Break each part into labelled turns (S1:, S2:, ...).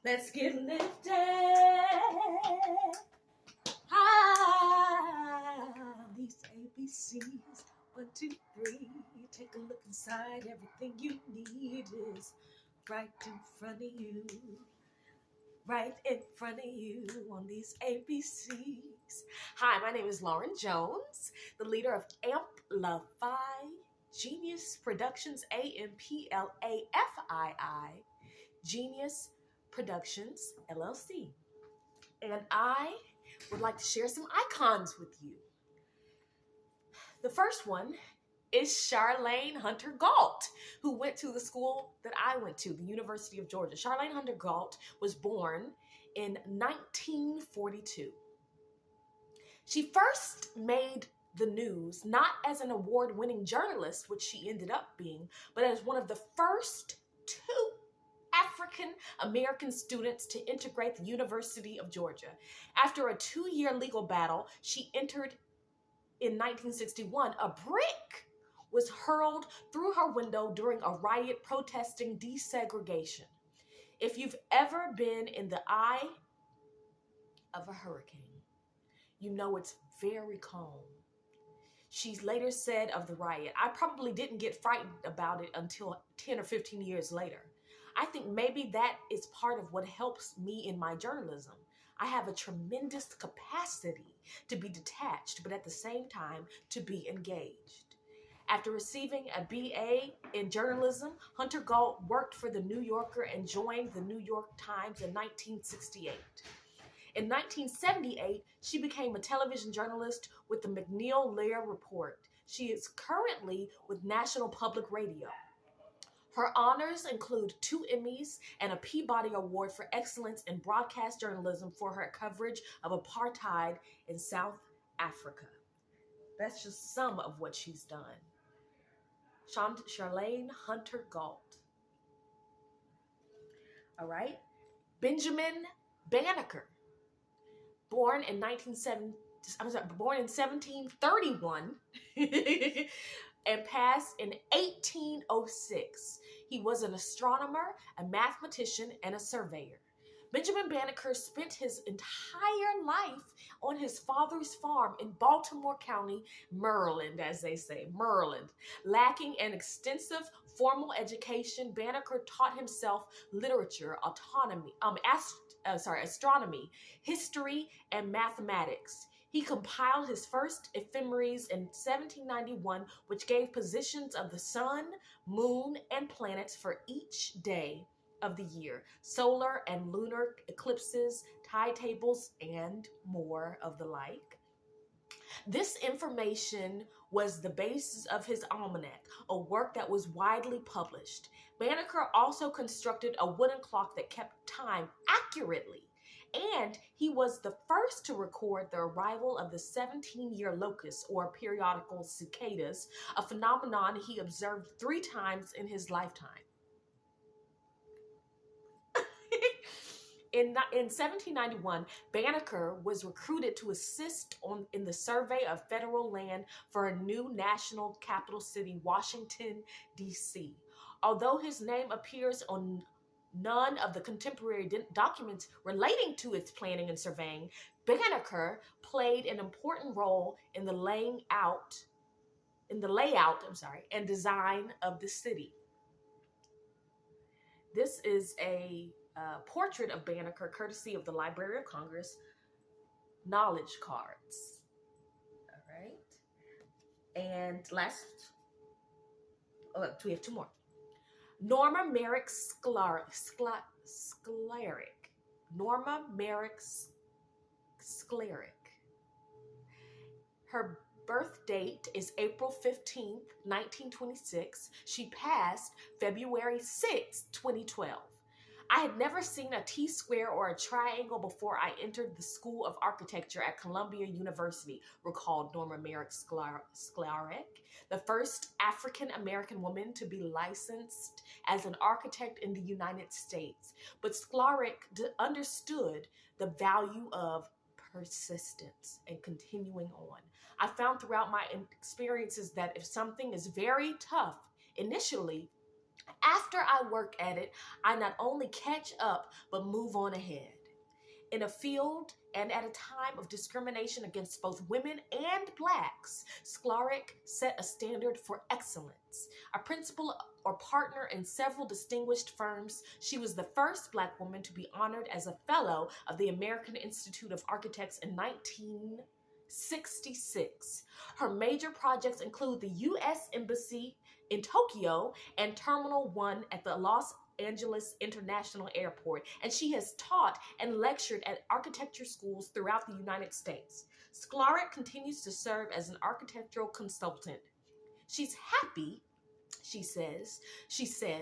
S1: Let's get lifted high. These ABCs, 1, 2, 3. Take a look inside. Everything you need is right in front of you. Right in front of you on these ABCs. Hi, my name is Lauren Jones, the leader of Amplify Genius Productions, AMPLAFII, Genius Productions, LLC. And I would like to share some icons with you. The first one is Charlayne Hunter-Gault, who went to the school that I went to, the University of Georgia. Charlayne Hunter-Gault was born in 1942. She first made the news not as an award-winning journalist, which she ended up being, but as one of the first 2 African-American students to integrate the University of Georgia. After a 2-year legal battle, she entered in 1961. A brick was hurled through her window during a riot protesting desegregation. If you've ever been in the eye of a hurricane, you know it's very calm. She later said of the riot, "I probably didn't get frightened about it until 10 or 15 years later." I think maybe that is part of what helps me in my journalism. I have a tremendous capacity to be detached, but at the same time, to be engaged. After receiving a BA in journalism, Hunter-Gault worked for the New Yorker and joined the New York Times in 1968. In 1978, she became a television journalist with the McNeil-Lehrer Report. She is currently with National Public Radio. Her honors include 2 Emmys and a Peabody Award for Excellence in Broadcast Journalism for her coverage of apartheid in South Africa. That's just some of what she's done. Charlayne Hunter-Gault. All right. Benjamin Banneker, born in 1731 and passed in 1806. He was an astronomer, a mathematician, and a surveyor. Benjamin Banneker spent his entire life on his father's farm in Baltimore County, Maryland, as they say, Maryland. Lacking an extensive formal education, Banneker taught himself literature, astronomy, history, and mathematics. He compiled his first ephemeris in 1791, which gave positions of the sun, moon, and planets for each day of the year, solar and lunar eclipses, tide tables, and more of the like. This information was the basis of his almanac, a work that was widely published. Banneker also constructed a wooden clock that kept time accurately, and he was the first to record the arrival of the 17-year locusts, or periodical cicadas, a phenomenon he observed 3 times in his lifetime. In 1791, Banneker was recruited to assist in the survey of federal land for a new national capital city, Washington, D.C. Although his name appears on none of the contemporary documents relating to its planning and surveying, Banneker played an important role in the layout and design of the city. This is a portrait of Banneker, courtesy of the Library of Congress knowledge cards. All right. And we have 2 more. Norma Merrick-Sklarek. Norma Merrick-Sklarek. Her birth date is April 15th, 1926. She passed February 6th, 2012. I had never seen a T-square or a triangle before I entered the School of Architecture at Columbia University, recalled Norma Merrick-Sklarek, the first African-American woman to be licensed as an architect in the United States. But Sklarek understood the value of persistence and continuing on. I found throughout my experiences that if something is very tough initially, After I work at it, I not only catch up, but move on ahead. In a field and at a time of discrimination against both women and blacks, Sklarek set a standard for excellence. A principal or partner in several distinguished firms, she was the first black woman to be honored as a fellow of the American Institute of Architects in 1966. Her major projects include the U.S. Embassy in Tokyo and Terminal 1 at the Los Angeles International Airport, and she has taught and lectured at architecture schools throughout the United States. Sklarek continues to serve as an architectural consultant. She's happy, she said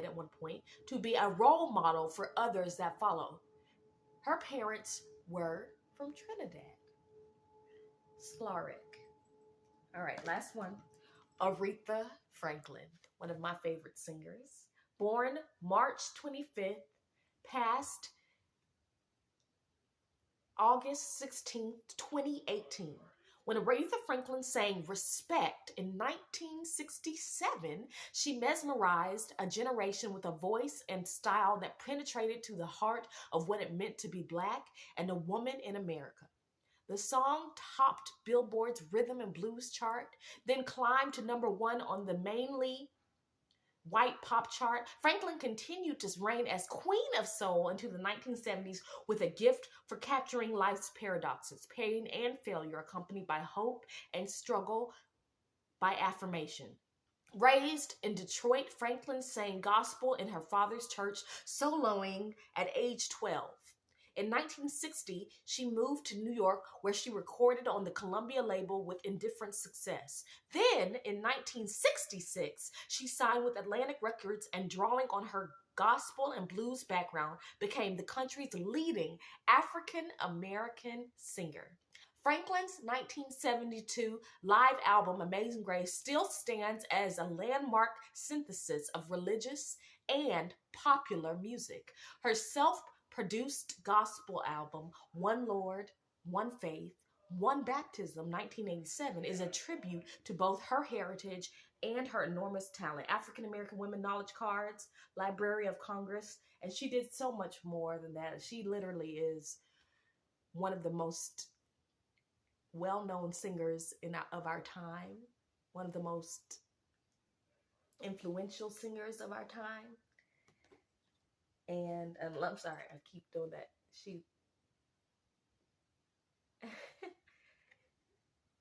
S1: at one point, to be a role model for others that follow. Her parents were from Trinidad. Sklarek. All right, last one. Aretha Franklin, one of my favorite singers. Born March 25th, passed August 16th, 2018. When Aretha Franklin sang Respect in 1967, she mesmerized a generation with a voice and style that penetrated to the heart of what it meant to be Black and a woman in America. The song topped Billboard's Rhythm and Blues chart, then climbed to #1 on the mainly white pop chart. Franklin continued to reign as Queen of Soul into the 1970s with a gift for capturing life's paradoxes, pain and failure, accompanied by hope and struggle by affirmation. Raised in Detroit, Franklin sang gospel in her father's church, soloing at age 12. In 1960, she moved to New York, where she recorded on the Columbia label with indifferent success. Then, in 1966, she signed with Atlantic Records and, drawing on her gospel and blues background, became the country's leading African-American singer. Franklin's 1972 live album, Amazing Grace, still stands as a landmark synthesis of religious and popular music. Her self-produced gospel album, One Lord, One Faith, One Baptism, 1987, is a tribute to both her heritage and her enormous talent. African American Women Knowledge Cards, Library of Congress, and she did so much more than that. She literally is one of the most well-known singers of our time, one of the most influential singers of our time. And I'm sorry, I keep doing that.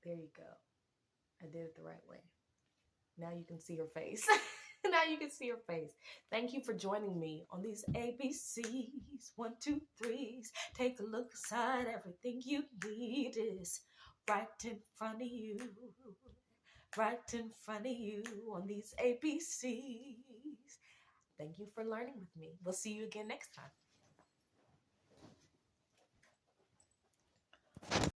S1: There you go. I did it the right way. Now you can see her face. Now you can see her face. Thank you for joining me on these ABCs, 1, 2, 3s. Take a look inside. Everything you need is right in front of you. Right in front of you on these ABCs. Thank you for learning with me. We'll see you again next time.